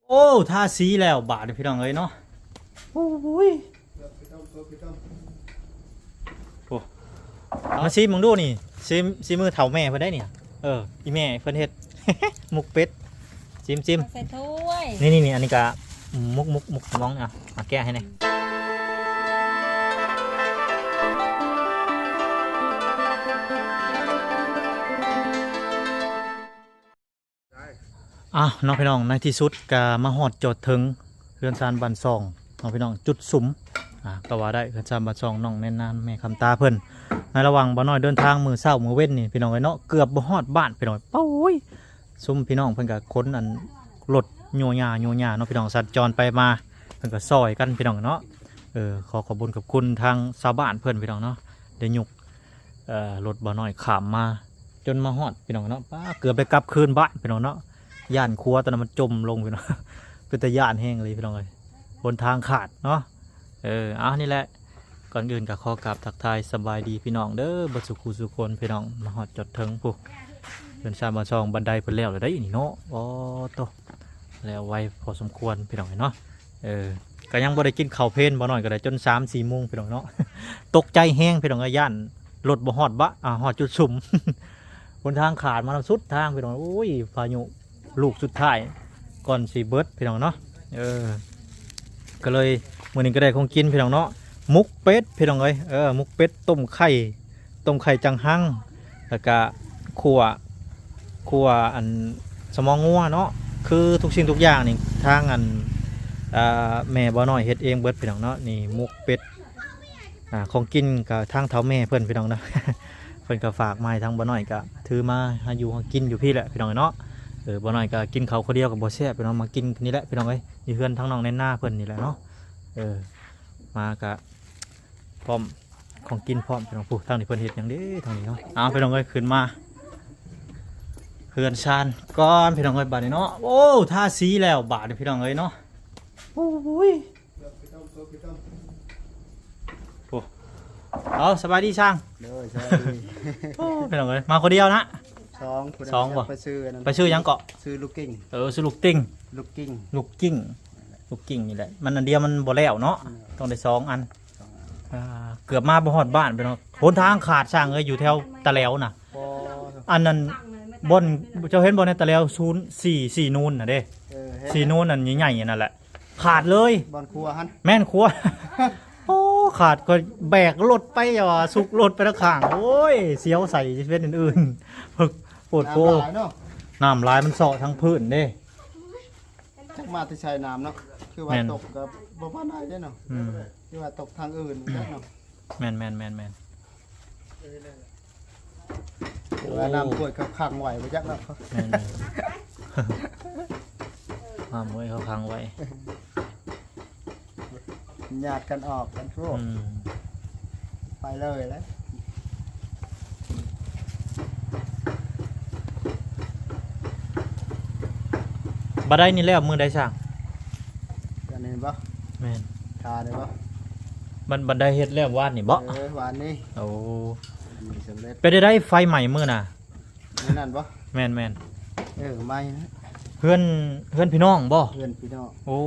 โอ้ทาสีแล้วบาดพี่น้องเอ้ยเนาะโอ้ยโอ้เอาซีมึงดูนี่ซีมือเฒ่าแม่เพิ่นได้เนี่ยอีแม่เพิ่นเฮ็ด มุกเป็ดจิ้มใส่ถ้วย นี่อันนี้ก็มุกสมองอ่ะมาแก้ให้หน่อยน้องพี่น้องในที่สุดก็มาฮอดจอดถึงเรือนซานบันซองน้องพี่น้องจุดสุมก็ว่าได้เรือนซานบันซองน้องแน่นานแม่คำตาเพิ่นในระหว่างบ่น้อยเดินทางมือเช้ามือเว้นนี่พี่น้องเอ้ยเนาะเกือบบ่ฮอดบ้านพี่น้องโอ้ยซุ่มพี่น้องเพิ่นก็ค้นอันรถโยญาเนาะพี่น้องสัญจรไปมาเพิ่นก็ซอยกันพี่น้องเนาะขอขอบคุณกับคุณทางชาวบ้านเพิ่นพี่น้องเนาะได้ยุกรถบ่น้อยข้ามมาจนมาฮอดพี่น้องเนาะป้าเกือบไปกลับคืนบ้านพี่น้องเนาะย่านครัวตอนนั้นมันจมลงพี่น้อง เป็นตะย่านแห้งเลยพี่น้องเลยบนทางขาดเนาะนี่แหละก่อนอื่นก็ขอกราบทักทายสบายดีพี่น้องเด้อบัดสุขุสุคนพี่น้องมาฮอดจดถึงปุ๊บเดินชามาซองบันไดเพิ่นแล้วเลยได้นี่เนาะโตแล้วไวพอสมควรพี่น้องเนาะก็ยังบ่ได้กินข้าวเพลนบ่น้อยก็ได้จน 3-4 โมงพี่น้องเนาะ ตกใจแห้งพี่น้องย่านรถบ่ฮอดฮอดจุดสุ่ม บนทางขาดมาสุดทางพี่น้องโอ้ยพายุลูกสุดท้ายก่อนสีเบิร์ดพี่น้องเนาะก็เลยมื้อนี้ก็ได้ของกินพี่น้องเนาะมุกเป็ดพี่น้องเอ้ยมุกเป็ดต้มไข่จังหังแล้วก็ขั่วอันสมองงัวเนาะคือทุกสิ่งทุกอย่างนี่ทางอันแม่บ่น้อยเฮ็ดเองเบิร์ดพี่น้องเนาะนี่มุกเป็ดของกินกับทางเท้าแม่เพื่อนพี่น้องนะ เพื่อนก็ฝากมาทางบ่น้อยก็ถือมาหาอยู่หากินอยู่พี่แหละพี่น้องเนาะบ่น้อยก็กินเขาคนเดียวกับบ่แซ่บพี่น้องมากินนี่แหละพี่น้องเอ้ยมีเพื่อนทั้งน้องในหน้าเพื่อนนี่แหละเนาะมาก็พร้อมของกินพร้อมพี่น้องผู้ทางนี้เพื่อนเฮ็ดอย่างนี้ทางนี้เนาะพี่น้องเอ้ยขึ้นมาเพื่อนชานก้อนพี่น้องเอ้ยบาดนี้เนาะโอ้ทาสีแล้วบาดพี่น้องเอ้ยเนาะโอ้ยเอาสบายดีช่างเลยใช่ เป็นไงมาคนเดียวนะสองบ่ไปซื้อยังเกาะซื้อลูกกิ้งซื้อลูกติ้งลูกกิ้งนี่แหละมันอันเดียวมันบ่แล้วเนาะต้องได้2 อันเกือบมาบ่ฮอดบ้านไปเนาะหนทางขาดช่างเอ้ยอยู่แถวตะแล้วน่ะอันนั้นบนเจ้าเห็นบ่ในตะแล้ว04นูนน่ะเด้4นูนนั่นใหญ่ๆนั่นแหละขาดเลยบอลครัวฮั่นแม่นครัวโอ้ขาดก็แบกรถไปอย่าสุกรถไปละข้างโอ้ยเสียวใส่เส้นอื่นๆพึกปวดโผน้ำลายมันเสาะทั้งพื้นเด้จักมาที่ชายน้ำเนาะคือว่าตกกับบ่พานได้เด้เนาะคือว่าตกทางอื่นเนาะแม่นว่าน้ำป่วยเขาขังไหวบ่จักเนาะแม่นน้ำไว้เขาขังไว้ญาติกันออกกันทั่วไปเลยแล้วบัดได้นี่แล้วมือได้ช่างกันนี่บ่แม่นทาได้บ่บัดได้เฮ็ดแล้ววานนี่บ่วานนี้โอ้ไปได้ไฟใหม่มื้อน่ะนั่นบ่แม่นไม่นะเพื่อนพี่น้องบ่เพื่อนพี่น้องโอ้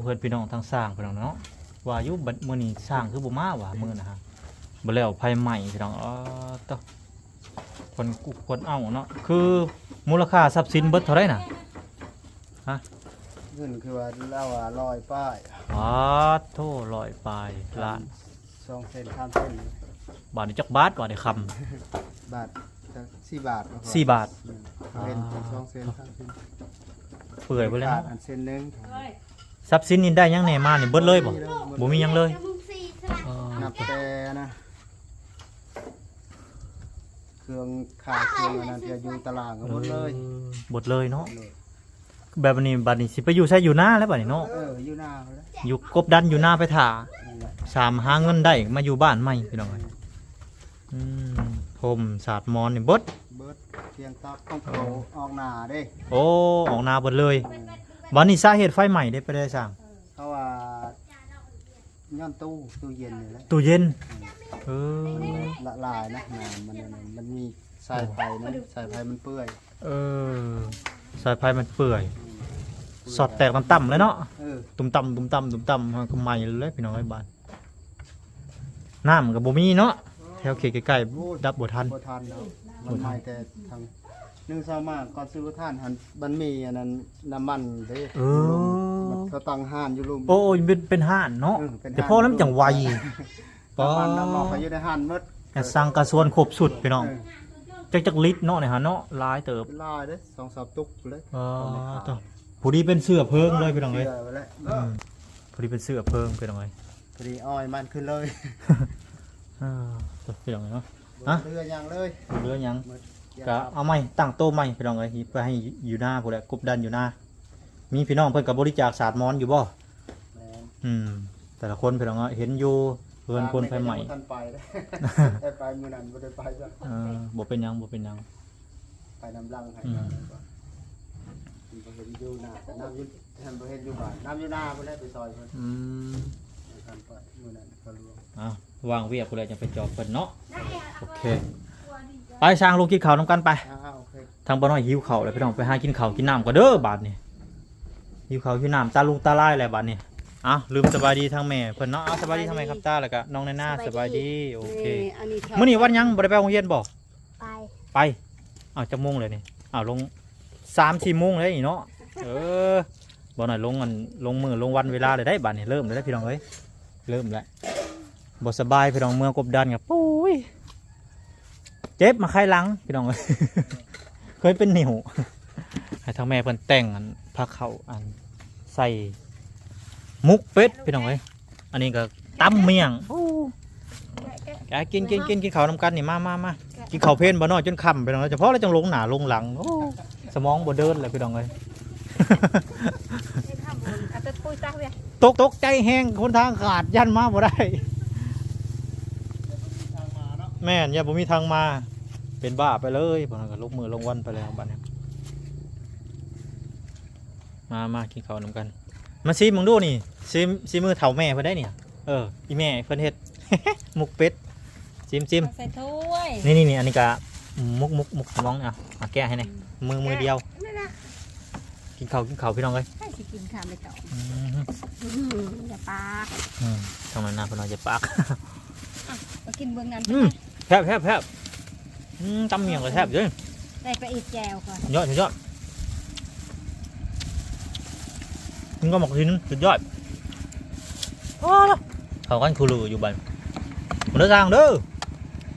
เพื่อนพี่น้องทางสร้างพี่น้องเนาะว่าอยู่บัดมื้อนี้สร้างคือบ่มาว่ามื้อนะฮะบ่แล้วไฟใหม่พี่น้องตะคนเอาเนาะคือมูลค่าทรัพย์สินเบิดเท่าไหร่น่ะฮะเงินคือว่าเราว่า100ป้ายโธ่100ปลายล้าน2 เซน3 เซนบาทนี่จักบาทว่าได้คำบาท4 บาท4 บาทเป็น2 เซน3 เซนเปื่อยไปเลยเนาะเซนนึงทรัพย์สินนี่ได้ยังแหน่มานี่เบิดเลยบ่มียังเลยนับแต่นะเครื่องขาเครื่องนั้นจะอยู่ตลาดก็หมดเลยเนาะแบบนี้บัดนี้สิไปอยู่ใช้อยู่หน้าแล้วบัดนี้เนาะอยู่หน้าแล้วอยู่กบดันอยู่หน้าไปถ่าหาเงินได้มาอยู่บ้านใหม่พี่น้องผมสาดมอนนี่เบิดเพียงตอกต้องโผล่ออกหน้าเด้โอ้ออกหน้าเบิดเลยวันนี้สาเหตุไฟใหม่ได้ไปได้สั่งเพราะว่าย้อนตู้เย็นนี่แหละตู้เย็นละลายนะมันมีสายไฟนะสายไฟมันเปื่อยสายไฟมันเปื่อย สอดแตกต่ำๆเลยเนาะ เออ ตุ่มต่ำตุ่มต่ำตุ่มต่ำมันก็ใหม่เลยพี่น้องไอ้บ้านน้ำกับบ่มีเนาะแถวเขตใกล้ๆดับบ่ทัน บ่ทันแล้วมันไม่แต่ทางนึ่งเช้ามากก่อนซื้อท่านหันมันมีอันนั้นน้ำมันเด้มันก็ตั้งห้านอยู่ลุม โอ้ยเป็นห่านเนาะ เป็น แต่พอแล้วมันจังไว น้ำมันน้ำหมอกไปอยู่ในห้านหมด แต่สั่งกระส่วนครบสุดพี่น้อง เออ จักลิตรเนาะเนี่ยฮะเนาะหลายเติบ เป็นลายเด้2-3ตุกเลย ต่อผู้ดีเป็นเสื้อเพิงเลยพี่น้องเอ้ย เชื่อไว้แล้ว ผู้ดีเป็นเสื้อเพิงพี่น้องเอ้ย พอดีอ้อยมันขึ้นเลย ต่อพี่น้องเอ้ยเนาะ เรือยังเลย เหลือหยัง หมด ก็เอาไม้ตั้งโต๊ะไม้พี่น้องเอ้ยเพื่อให้อยู่หน้าผู้ใดกบดันอยู่หน้ามีพี่น้องเพิ่นกับบริจาคศาสตร์มอนอยู่บ่ แม่น แต่ละคนพี่น้องเอ้ยเห็นอยู่เพิ่นคนไฟใหม่ ท่านไปเลยได้ไปมื้อนั้นบ่ได้ไปจ้ะ บ่เป็นหยังบ่เป็นหยัง ไปน้ำลังให้ อืม บ่เห็นอยู่หน้าแต่น้ำอยู่ท่านบ่เห็นอยู่บ้านน้ำอยู่หน้าบ่ได้ไปซอยเพิ่น ท่านไปมื้อนั้นก็รวม วางเวียกผู้ใดจะไปจอบเพิ่นเนาะโอเคไปสร้างลูกกินข้าวนํกันไป โอเค ทางบ่น้อยหิวข้าวเลยพี่น้องไปหากินข้าวกินน้ำก็เด้อบาดนี้หิวข้าวหิวน้ำตาลุงตาลายแล้วบาดนี้ลืมสบายดีทางแม่เพิ่นเนาะสบายดีทางแม่ครับตาแล้วก็น้องนายนาสบายดีโอเคมื้อนี้วันหยังบ่ได้ไปโรงเรียนบ่ ไป ไปจักโมงเลยนี่ลง 3-4 โมงเลยนี่เนาะบ่หน่อยลงมือลงวันเวลาเลยได้บาดนี้เริ่มเลยได้พี่น้องเอ้ยเริ่มแล้วบ่สบายพี่น้องเมืองกบดันกับปุ้ยเจ็บมาไข้หลังพี่น้องเอ้ย เคยเป็นนิ่วให้ทางแม่เพิ่นแต่งผ้าขาวใส่มุกเป็ดพี่น้องเอ้ยอันนี้ก็ตำเมี่ยงกินข้าวนำกันนี่มากินข้าวเพลนบ่น้อยจนค่ำพี่น้องเฉพาะแล้วจังลงหน้าลงหลังสมองบ่เดินเลยพี่น้องเอ้ย ตกใจแห้งคนทางขาดยันมาบ่ได้ ทางมาเนาะ แม่นอย่าบ่มีทางมาเป็นบ้าไปเลยบ่นั้นก็ลงมือลงวันไปแล้วบัดนี้มากินข้าวนำกันมาซิมึงดูนี่ซิมือเฒ่าแม่เพิ่นได้เนี่ยอีแม่เพิ่นเฮ็ด มุกเป็ดซิม ใส่ถ้วย นี่อันนี้ก็มุกสมองแก้ให้หน่อยมือเดียวกินข้าวพี่น้องเอ้ย ให้สิกินข้าวไปต่อ อืม อย่าปาก ทางนั้นนะเพิ่นว่าจะปาก มากินเบื้องนั้น แซ่บตำเมี่ยงก็แซ่บเด้อ ได้ไปอีกแจวก่อน ยอดมึงก็บอกทีนึงสุดยอดเขากันคูลูอยู่บ้านมันเดินทางเด้อ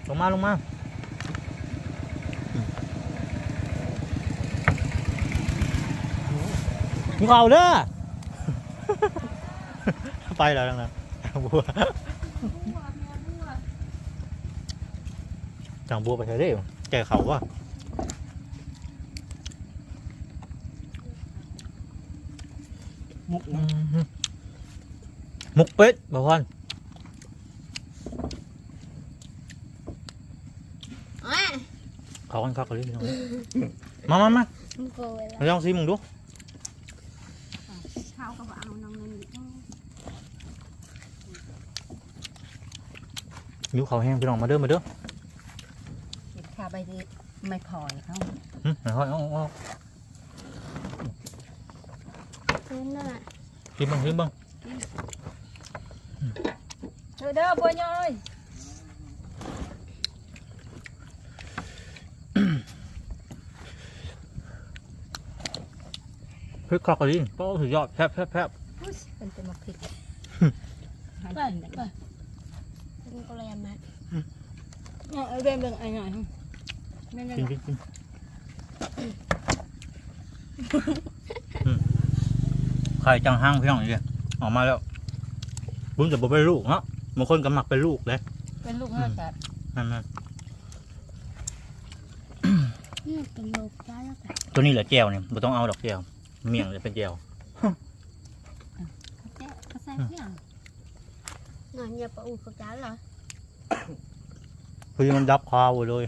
ลงมามึงเอาเด้อ ไปแล้วนะบัวจังบัวไปใช้ได้แกเขาว่ะมุกเป็ดบ่พอนเขากันคักเลยพี่น้องมา โกย ลองซิมึงดู ข้าวก็เอาน้องนั่น ยิ้วเขาแห้งพี่น้องมาเด้อ เก็บข้าวไปดิไม่พอเขา เอากินบ้าง เด้อบัวย้อย พริกครอกกระดิ่งก็สุดยอดแซ่บ เป็นตัวมาผิดไปเป็นกระยำนะเอาเรื่องอะไรหน่อยกินไข่จังห้างพี่น้องนี่ออกมาแล้วบุ้งจะบ่เป็นลูกเนาะบางคนก็มักเป็นลูกเลย เป็นลูกห้าจัด นั่น เป็นลูกจ้าแล้วกัน ตัวนี้แหละแก้วเนี่ยไม่ต้องเอาดอกแก้วเมี่ยงจะเป็นแก้ว เขาใส่เที่ยง หน่อยอย่าปะอูกับจ้าเหรอ คือมันดับคาวเลย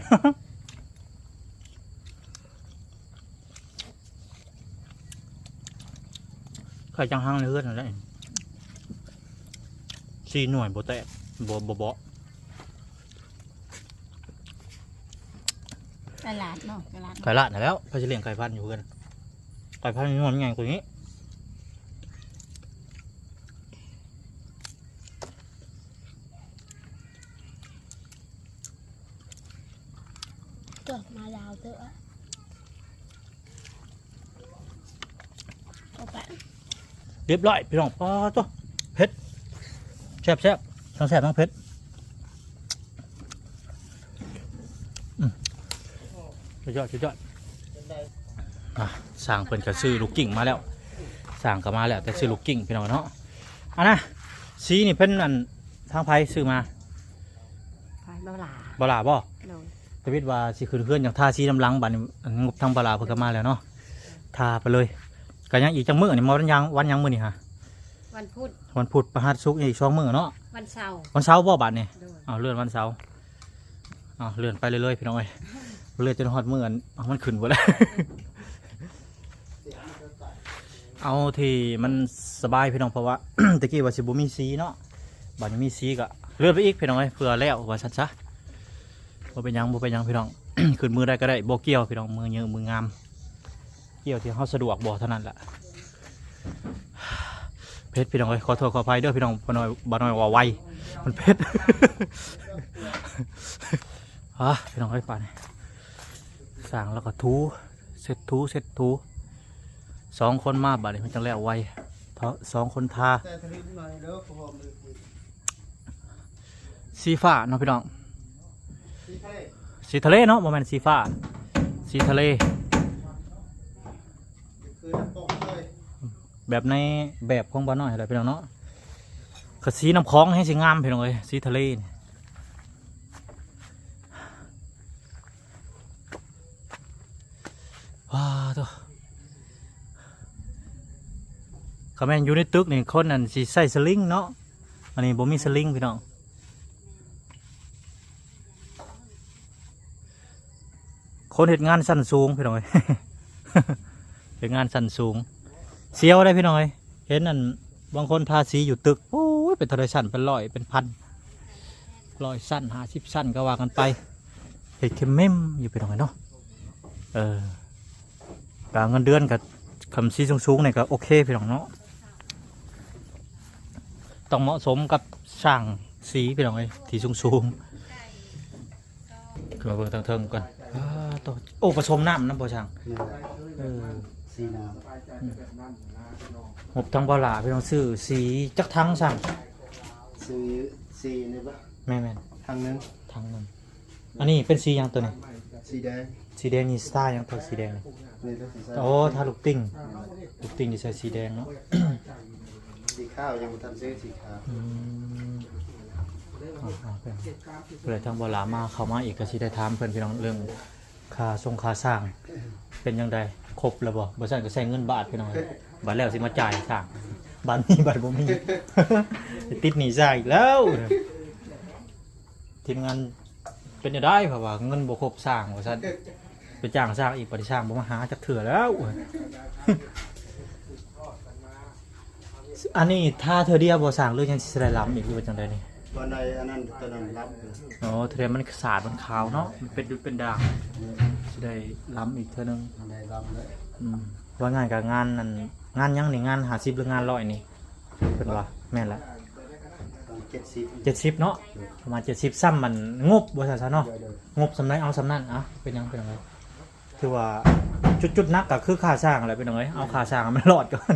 ไข่จังห้างเลือดนั่นแหละ4 หน่วยโบแตกโบ ตลาดเนาะตลาด ไข่ละนั่นแล้วเขาจะเลี้ยงไก่พันธุ์อยู่กันไก่พันธุ์นี่มันใหญ่กว่านี้ ก็มาดาวเถอะเอาไป เรียบร้อยพี่น้องปอตัวเผ็ดแซ่บทั้งแซ่บทั้งเผ็ดสุดยอดสั่งเป็นกระซื้อลูกกิ่งมาแล้วสั่งก็มาแล้วแต่ซื้อลูกกิ่งพี่น้องเนาะอันนะสีนี่เป็นอันทางไผ่ซื้อมา พายบ่หลา บลาบ่ โดย ชีวิตว่าสิคืนเพื่อนอย่างท่าสีน้ำลังบัดนงบทางบลาเพิ่นก็มาแล้วเนาะทาไปเลยก็ยังอีกจังมื้อนี่มาวันยังมื้อนี่ฮะ วันพุธ วันพุธพฤหัสศุกร์อีก2มื้อเนาะ วันเสาร์ วันเสาร์บ่บัดนี่ โดย เอาเลื่อนวันเสาร์เอาเลื่อนไปเรื่อยๆพี่น้องเอ้ยเลื่อนจนฮอดมื้ออันเอามันขึ้นหมดแล้ว เอาที่มันสบายพี่น้องเพราะว่า ตะกี้ว่าสิบ่มีสีเนาะบัดนี้มีสีก็เลื่อนไปอีกพี่น้องเอ้ยเพื่อแล้วว่าซั่นซะบ่เป็นหยังพี่น้อง ขึ้นมือได้ก็ได้บ่เกี่ยวพี่น้องมือเยอะมืองามเกี่ยวที่เฮาสะดวกบ่เท่านั้นแหละเพชรพี่น้องเอ้ยขอโทษขออภัยเด้อพี่น้องบ่น้อยว่าไวมันเพชร พี่น้องเอ้ยป่านนี้สั่งแล้วก็ทูเสร็จทู2 คนมาบัดนี้มันจังแล้วไว2 คนทา แต่ทะเลหน่อยเด้อพร้อมเลย สีฟ้าเนาะพี่น้อง ที่ทะเล สีทะเลเนาะบ่แม่นสีฟ้าสีทะเล คือน้ำตกเลย แบบในแบบของบ้านน้อยอะไรพี่น้องเนาะก็สีน้ำคลองให้สีงามพี่น้องเอ้ยสีทะเลนี่ว้าวตัวเขาแม่นอยู่ในตึกนี่คนนั่นสีใส่สลิงเนาะอันนี้บ่มีสลิงพี่น้องคนเฮ็ดงานสั้นสูงพี่น้องเอ้ย เฮ็ดงานสั้นสูงเสียวได้พี่น้องเอ้ยเห็นนั่นบางคนทาสีอยู่ตึกโอ้ยเป็นเท่าไรสั้นเป็นร้อยเป็นพัน100 สั้น50 สั้นก็ว่ากันไปเฮ็ดเข้มเม่มอยู่พี่น้องเอ้ยเนาะการเงินเดือนกับคำสีสูงๆนี่ก็โอเคพี่น้องเนาะต้องเหมาะสมกับสร้างสีพี่น้องเอ้ยที่สูงๆขึ้นมาเบิ่งทางเทิงก่อนต่อโอ้ผสมน้ำบ่ช่าง นี่แหละ สีน้ หบทางบอลาพี่น้องซื้อสีจักทั้งสั่ง ำซื้อสีนี่ปะ แม่น ทางนึง ๆทั้งนั้นอันนี้เป็นสีหยังตัวนี้ สีแดง สีแดงนี่สไตล์หยังตัวสีแดงนี่ นี่ก็สีส้ม โอ้ถ้าลูกติ้งที่ใส่สีแดงเนาะ สีขาวยังบ่ทันซื้อสีขาว เอาเพื่อทางบอลามาเข้ามาอีกก็สิได้ถามเพิ่นพี่น้องเรื่องค่าส่งค่าสร้างเป็นยังไงครบแล้วบ่ซั่นก็ใช้เงินบาทพี่น้องบาทแล้วสิมาจ่ายสร้างบาทนี้บาทบ่มี ติดหนี้สร้างอีกแล้วทีมงานเป็นจังได๋เพราะว่าเงินบ่ครบสร้างว่าซั่นไปจ้างสร้างอีกบ่ได้สร้างบ่มาหาจักเทื่อแล้ว อันนี้ถ้าเธอเดียวบ่สร้างหรือยังสิได้ล้ำอีกหรือว่าจังไดนี่ วันใดอันนั้นตอนนั้นรับเลย อ๋อเทเลมันสาดมันขาวเนาะมันเป็นด่างสิได้ล้ำอีกเท่านึง วันใดรับเลย ว่างานกับงานนั่นงานยังนี่งาน50หรืองาน100นี่เพิ่นว่าแม่นละ ตอน70 70เนาะประมาณ70ซ้ำมันงบบ่ซั่นซะเนาะงบสำไรเอาสำนั่นอ่ะเป็นยังเป็นจังไงถือว่าจุดนักก็คือค่าสร้างอะไรเป็นจังไงเอาค่าสร้างให้มันรอดก่อน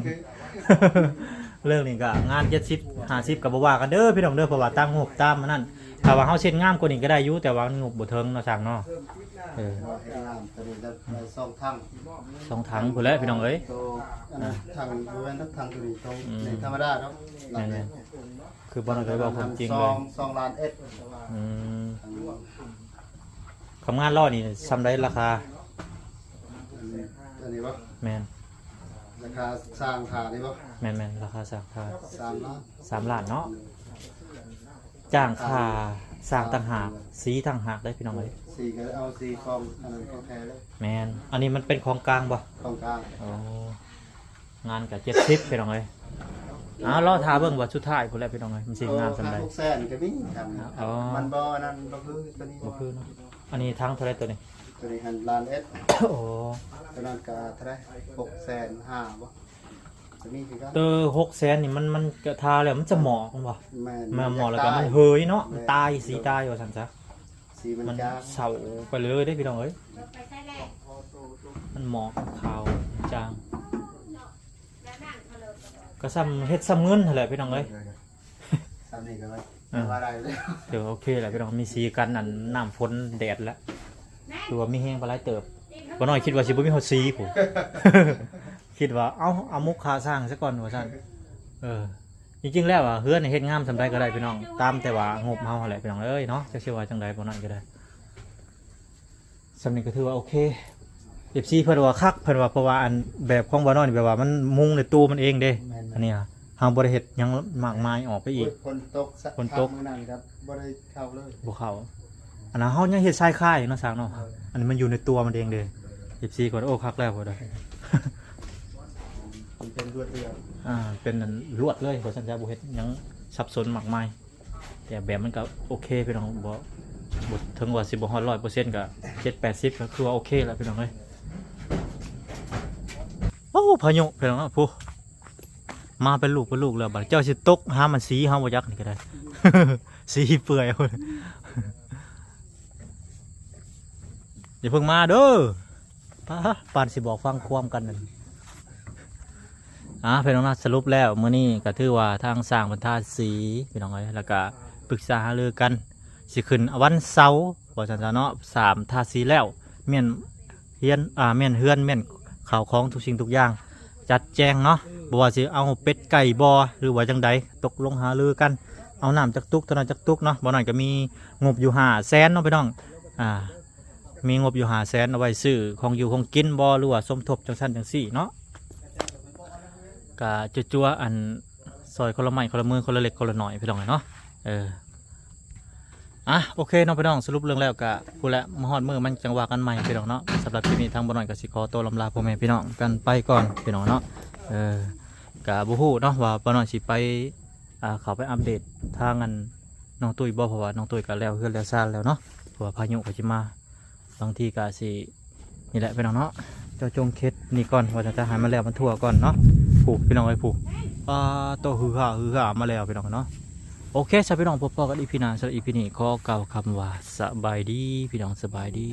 เรื่องนี้ก็งาน70 50ก็บ่ว่ากันเด้อพี่น้องเด้อเพราะว่าตามงบตามมันนั่นถ้าว่าเฮาเช็ดงามกว่านี้ก็ได้อยู่แต่ว่างบบ่ถึงเนาะสร้างเนาะว่าให้งามตอนนี้ได้2ถัง 2 ถังพุ่นแหละพี่น้องเอ้ย โตอันนั้นถังบริเวณถังตัวนี้ตรงในธรรมดาเนาะหลังนี้ คือบ่น้อยก็บอกความจริงเลย 2ล้านเอ็ด อืมทำงานรอดนี่ซ้ำได้ราคา อันนี้ปะ แม่น ราคาสร้างขานี่ปะ แม่นราคาสร้างค่า 3 ล้าน 3 ล้านเนาะจ้างค่าสร้างต่างหากสีต่างหากได้พี่น้องเอ้ย สีก็เอาสีฟอมอันนั้นก็แพ้เลย แม่นอันนี้มันเป็นของกลางบ่ ตรงกลาง อ๋องานกับ70พี่น้องเอ้ยรอท่าเบิ่งว่าสุดท้ายพุ่นแหละพี่น้องเอ้ยมันสิงามซำใด 600,000ก็มีทำ อ๋อ มันบ่นั่นบ่คือตัวนี้ บ่คือเนาะอันนี้ทั้งเท่าไหร่ตัวนี้ ตัวนี้หันล้านเอ็ด โอ้ ตัวนั้นก็เท่าไหร่650,000บ่ตัวนี้คือกัน เตอ600,000นี่มันก็ทาแล้วมันจะหมอกมันบ่ แม่น มาหมอกแล้วก็มันเฮยเนาะมันตายสีตายว่าซั่นซะ สีมัน มัน จาง เศร้าไปเลยได้พี่น้องเอ้ยมันหมอกขาวจางก็ซ้ำเฮ็ดซ้ำเงินนั่นแหละพี่น้องเอ้ย ทำนี่กันไหม อ่า ว่าได้เลย เดี๋ยวโอเคแหละพี่น้องมีสีกันอันน้ำฝนแดดแล้วคือว่ามีแห้งปลาไหลเติบบ่น้อยคิดว่าสิบ่มีฮอดสีผม คิดว่าเอามุกขาสร้างซะก่อนว่าซั่นจริงๆแล้วอ่ะเฮือนนี่เฮ็ดงามสำใดก็ได้พี่น้องตามแต่ว่างบเฮาหั่นแหละพี่น้องเอ้ยเนาะจักสิว่าจังไดบ่น้อยก็ได้สำนี้ก็ถือว่าโอเค FC เพิ่นว่าคักเพิ่นว่าเพราะว่าอันแบบของบ่น้อยนี่แบบว่ามันมุงในตู้มันเองเด้ แม่น อันนี้อ่ะเฮาบ่ได้เฮ็ดหยังมากมายออกไปอีก ฝนตก ฝนตก มื้อนั้นครับบ่ได้เข้าเลย บ่เข้าอันนั้นเฮายังเฮ็ดทรายค่ายอยู่เนาะสร้างเนาะอันนี้มันอยู่ในตัวมันเองเด้ FC ก็โอ้คักแล้วบ่ได้ มันเป็นรวดเดียว เป็นอันลวดเลยบ่ซั่นจะบ่เฮ็ดหยังสับสนมากมายแต่แบบมันก็โอเคพี่น้องบ่ถึงว่าสิบ่ฮอด 100% ก็ 7-80 ก็คือว่าโอเคแล้วพี่น้องเอ้ยโอ้พายุพี่น้องเนาะผู้มาเป็นลูกแล้วบัดเจ้าสิตกหามันสีเฮาบ่ยักนี่ก็ได้ สีเปื่อยเอาเลยอย่าเพิ่งมาเด้อปานสิบอกฟังความกันนั่นพี่น้องนะสรุปแล้วมื้อนี้ก็ถือว่าทางสร้างบรรทัดสีพี่น้องเอ้ยแล้วก็ปรึกษาหารือกันสิขึ้นวันเสาร์ว่าซั่นซะเนาะ3ทาสีแล้วแม่นเฮือนแม่นเฮือนแม่นข้าวของทุกสิ่งทุกอย่างจัดแจงเนาะบ่ว่าสิเอาเป็ดไก่บ่หรือว่าจังใดตกลงหารือกันเอาน้ำจักตุกเท่านั้นจักตุกเนาะบ่น้อยก็มีงบอยู่500,000เนาะพี่น้องมีงบอยู่500,000เอาไว้ซื้อของอยู่ของกินบ่หรือว่าสมทบจังซั่นจังซี่เนาะก็จั่วๆอันซอยคนละไม้คนละมือคนละเล็กคนละหน่อยพี่น้องเนาะโอเคน้องพี่น้องสรุปเรื่องแล้วก็พูดแล้วมาฮอดมือมันจังว่ากันใหม่พี่น้องเนาะสำหรับคลิปนี้ทางบ่น้อยก็สิขอตัวลำลาพ่อแม่พี่น้องกันไปก่อนพี่น้องเนาะก็บ่ฮู้เนาะว่าบ่น้อยสิไปเข้าไปอัปเดตทางอันน้องตุ้ยบ่เพราะว่าน้องตุ้ยก็แล้วเฮือนแล้วซ่านแล้วเนาะเพราะว่าพายุก็สิมาบางทีก็สินี่แหละพี่น้องเนาะเจ้าจงเค็ดนี่ก่อนว่าจะหามาแล้วมันทั่วก่อนเนาะผูกพี่น้องไว้ผูกโตฮือห่ามาแล้วพี่น้องเนาะโอเคสำหรับพี่น้องพบกันอีพีหน้าสำหรับอีพีนี้ขอกล่าวคำว่าสบายดีพี่น้องสบายดี